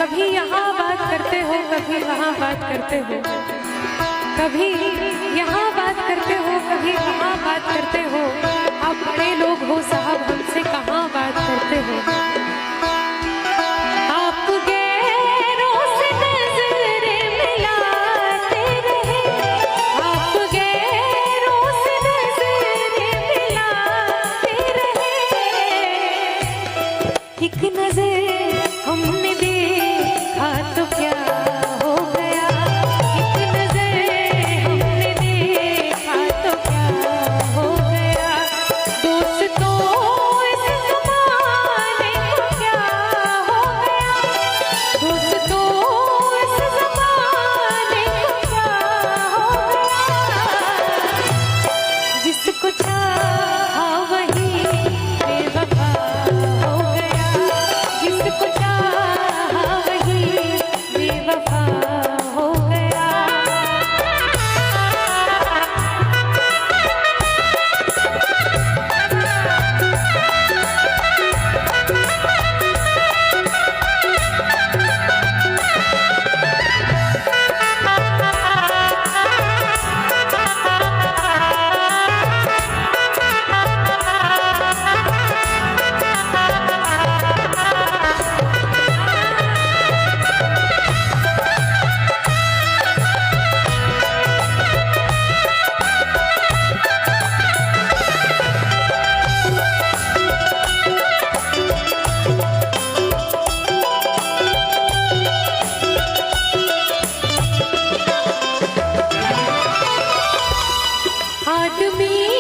कभी यहाँ बात करते हो, कभी वहाँ बात करते हो, कभी यहाँ बात करते हो, कभी वहाँ बात करते हो। आप बड़े लोग हो साहब, हमसे कहाँ बात करते हो। आप गैरों से नजरें मिलाते रहे, आप गैरों से नजरें मिलाते रहे। एक नजर हमने देखा तो क्या हो गया, एक नजर हमने देखा तो क्या हो गया। दोस्तों इस ज़माने को क्या हो गया, दोस्तों इस ज़माने को क्या हो गया। जिसको चाहा वही बेवफा हो गया, जिसको चाहा वही बेवफा हो गया। आदमी